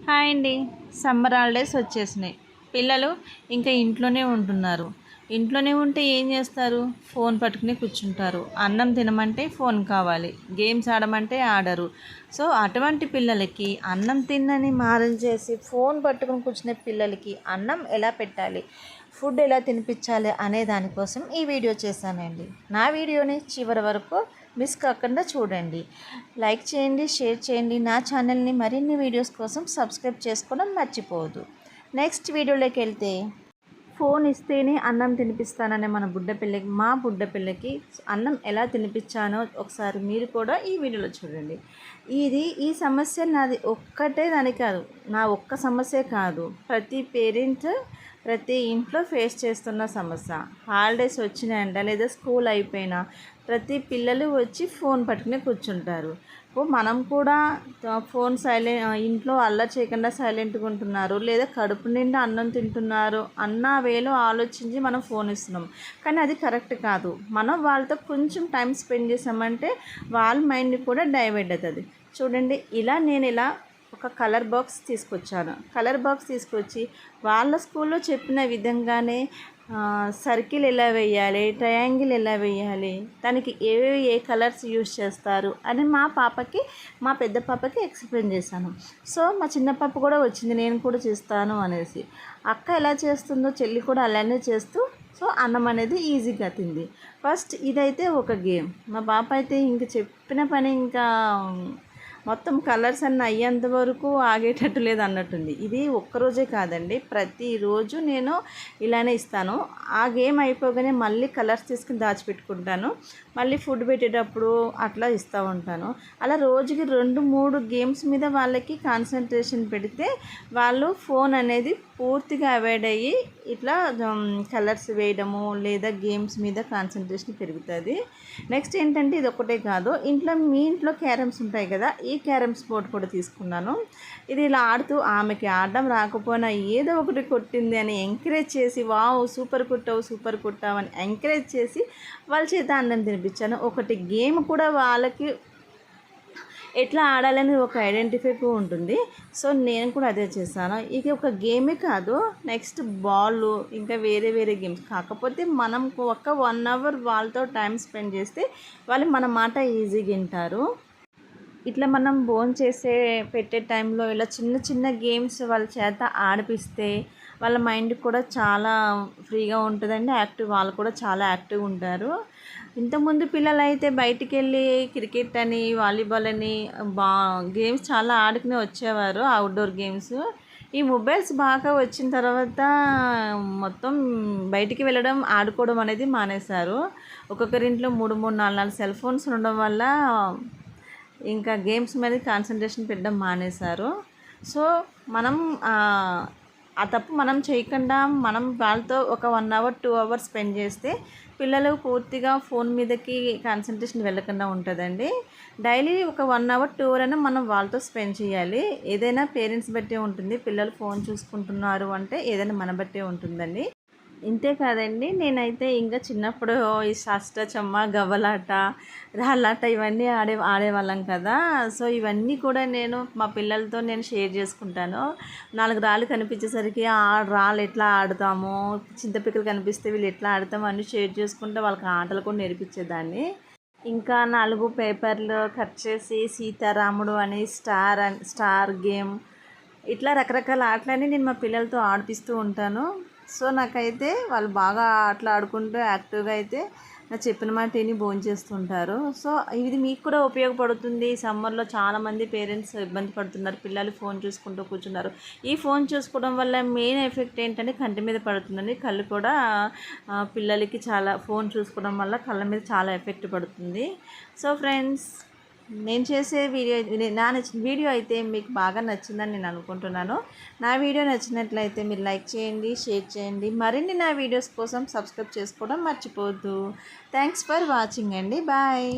Hi అండి. Summer holidays వచ్చేసినాయి. పిల్లలు ఇంకా ఇంట్లోనే ఉంటున్నారు. ఇంట్లోనే ఉంటే ఏం చేస్తారు? ఫోన్ పట్టుకుని కూర్చుంటారు. అన్నం తినమంటే ఫోన్ కావాలి, గేమ్స్ ఆడమంటే ఆడరు. సో అటువంటి పిల్లలకి అన్నం తిన్నని మారం చేసి ఫోన్ పట్టుకుని కూర్చునే పిల్లలకి అన్నం ఎలా పెట్టాలి, ఫుడ్ ఎలా తినిపించాలి అనే దానికోసం ఈ వీడియో చేశానండి. నా వీడియోని చివరి వరకు మిస్ కాకుండా చూడండి. లైక్ చేయండి, షేర్ చేయండి. నా ఛానల్ని మరిన్ని వీడియోస్ కోసం సబ్స్క్రైబ్ చేసుకోవడం మర్చిపోవద్దు. నెక్స్ట్ వీడియోలోకి వెళ్తే, ఫోన్ ఇస్తేనే అన్నం తినిపిస్తాననే మా బుడ్డ పిల్లకి అన్నం ఎలా తినిపించానో ఒకసారి మీరు కూడా ఈ వీడియోలో చూడండి. ఈ సమస్య నాది ఒక్కటే దాని కాదు, నా ఒక్క సమస్య కాదు, ప్రతి పేరెంట్ ప్రతి ఇంట్లో ఫేస్ చేస్తున్న సమస్య. హాలిడేస్ వచ్చినాయంట లేదా స్కూల్ అయిపోయినా ప్రతి పిల్లలు వచ్చి ఫోన్ పట్టుకుని కూర్చుంటారు. మనం కూడా ఫోన్ ఇంట్లో అల్లరి చేయకుండా సైలెంట్గా ఉంటున్నారు, లేదా కడుపు నిండా అన్నం తింటున్నారు అన్న వేలో ఆలోచించి మనం ఫోన్ ఇస్తున్నాం. కానీ అది కరెక్ట్ కాదు. మనం వాళ్ళతో కొంచెం టైం స్పెండ్ చేసామంటే వాళ్ళ మైండ్ కూడా డైవర్ట్ అవుతుంది. చూడండి, నేను ఇలా ఒక కలర్ బాక్స్ తీసుకొచ్చి వాళ్ళ స్కూల్లో చెప్పిన విధంగానే సర్కిల్ ఎలా వేయాలి, ట్రయాంగిల్ ఎలా వేయాలి, దానికి ఏ కలర్స్ యూజ్ చేస్తారు అని మా పెద్ద పాపకి ఎక్స్ప్లెయిన్ చేశాను. సో మా చిన్న పాప కూడా వచ్చింది, నేను కూడా చేస్తాను అనేసి. అక్క ఎలా చేస్తుందో చెల్లి కూడా అలానే చేస్తూ సో అన్నం అనేది ఈజీగా తింది. ఫస్ట్ ఇదైతే ఒక గేమ్. మా పాప అయితే ఇంక చెప్పిన పని ఇంకా మొత్తం కలర్స్ అన్నీ అయ్యేంత వరకు ఆగేటట్టు లేదు అన్నట్టుంది. ఇది ఒక్కరోజే కాదండి, ప్రతిరోజు నేను ఇలానే ఇస్తాను. ఆ గేమ్ అయిపోగానే మళ్ళీ కలర్స్ తీసుకుని దాచిపెట్టుకుంటాను. మళ్ళీ ఫుడ్ పెట్టేటప్పుడు అట్లా ఇస్తూ ఉంటాను. అలా రోజుకి 2-3 గేమ్స్ మీద వాళ్ళకి కాన్సన్ట్రేషన్ పెడితే వాళ్ళు ఫోన్ అనేది పూర్తిగా అవాయిడ్ అయ్యి ఇట్లా కలర్స్ వేయడము లేదా గేమ్స్ మీద కాన్సన్ట్రేషన్ పెరుగుతుంది. నెక్స్ట్ ఏంటంటే, ఇది ఒకటే కాదు, మీ ఇంట్లో క్యారమ్స్ ఉంటాయి కదా, ఈ క్యారమ్స్ బోర్డ్ కూడా తీసుకున్నాను. ఇది ఇలా ఆడుతూ ఆమెకి ఆడడం రాకపోయినా ఏదో ఒకటి కొట్టింది అని ఎంకరేజ్ చేసి, వావ్ సూపర్ కుట్టావు అని ఎంకరేజ్ చేసి వాళ్ళ చేత అన్నం తినిపించాను. ఒకటి గేమ్ కూడా వాళ్ళకి ఎట్లా ఆడాలని ఒక ఐడెంటిఫై ఉంటుంది. సో నేను కూడా అదే చేశాను. ఇది ఒక గేమే కాదు, నెక్స్ట్ బాల్ ఇంకా వేరే గేమ్స్. కాకపోతే మనం ఒక 1 అవర్ వాళ్ళతో టైం స్పెండ్ చేస్తే వాళ్ళు మన మాట ఈజీగా వింటారు. ఇట్లా మనం పెట్టే టైంలో ఇలా చిన్న గేమ్స్ వాళ్ళ చేత ఆడిపిస్తే వాళ్ళ మైండ్ కూడా చాలా ఫ్రీగా ఉంటుందండి. వాళ్ళు కూడా చాలా యాక్టివ్గా ఉంటారు. ఇంతకుముందు పిల్లలు అయితే బయటికి వెళ్ళి క్రికెట్ అని, వాలీబాల్ అని గేమ్స్ చాలా ఆడుకుని వచ్చేవారు, అవుట్డోర్ గేమ్స్. ఈ మొబైల్స్ బాగా వచ్చిన తర్వాత మొత్తం బయటికి వెళ్ళడం, ఆడుకోవడం అనేది మానేశారు. ఒక్కొక్కరింట్లో 3-4 సెల్ ఫోన్స్ ఉండడం వల్ల ఇంకా గేమ్స్ మీద కాన్సన్ట్రేషన్ పెట్టడం మానేశారు. సో మనం ఆ తప్పు మనం చేయకుండా మనం వాళ్ళతో ఒక 1 అవర్ 2 అవర్స్ స్పెండ్ చేస్తే పిల్లలు పూర్తిగా ఫోన్ మీదకి కాన్సన్ట్రేషన్ వెళ్ళకుండా ఉంటుందండి. డైలీ ఒక 1 అవర్ 2 అవర్ అయినా మనం వాళ్ళతో స్పెండ్ చేయాలి. ఏదైనా పేరెంట్స్ బట్టే ఉంటుంది. పిల్లలు ఫోన్ చూసుకుంటున్నారు అంటే ఏదైనా మన బట్టే ఉంటుందండి. ఇంతే కాదండి, నేనైతే ఇంకా చిన్నప్పుడు ఈ అష్టాచమ్మా, గవ్వలాట, రాళ్ళాట ఇవన్నీ ఆడేవాళ్ళం కదా. సో ఇవన్నీ కూడా నేను మా పిల్లలతో షేర్ చేసుకుంటాను. 4 రాళ్ళు కనిపించేసరికి ఆ రాళ్ళు ఎట్లా ఆడతాము, చింతపిక్కలు కనిపిస్తే వీళ్ళు ఎట్లా ఆడతాము అన్నీ షేర్ చేసుకుంటే వాళ్ళకి ఆటలు కూడా నేర్పించేదాన్ని. ఇంకా 4 పేపర్లు కట్ చేసి సీతారాముడు అని, స్టార్ గేమ్, ఇట్లా రకరకాల ఆటలన్నీ నేను మా పిల్లలతో ఆడిపిస్తూ ఉంటాను. సో నాకైతే వాళ్ళు బాగా ఆటలు ఆడుకుంటూ యాక్టివ్గా అయితే నా చెప్పిన మాట విని భోంచేస్తుంటారు. సో ఇది మీకు కూడా ఉపయోగపడుతుంది. సమ్మర్లో చాలామంది పేరెంట్స్ ఇబ్బంది పడుతున్నారు, పిల్లలు ఫోన్ చూసుకుంటూ కూర్చున్నారు. ఈ ఫోన్ చూసుకోవడం వల్ల మెయిన్ ఎఫెక్ట్ ఏంటంటే కంటి మీద పడుతుందండి. కళ్ళు కూడా పిల్లలకి చాలా ఫోన్ చూసుకోవడం వల్ల కళ్ళ మీద చాలా ఎఫెక్ట్ పడుతుంది. సో ఫ్రెండ్స్, నేను చేసే వీడియో అయితే మీకు బాగా నచ్చిందని నేను అనుకుంటున్నాను. నా వీడియో నచ్చినట్లయితే మీరు లైక్ చేయండి, షేర్ చేయండి. మరిన్ని నా వీడియోస్ కోసం సబ్స్క్రైబ్ చేసుకోవడం మర్చిపోవద్దు. థ్యాంక్స్ ఫర్ వాచింగ్ అండి. బాయ్.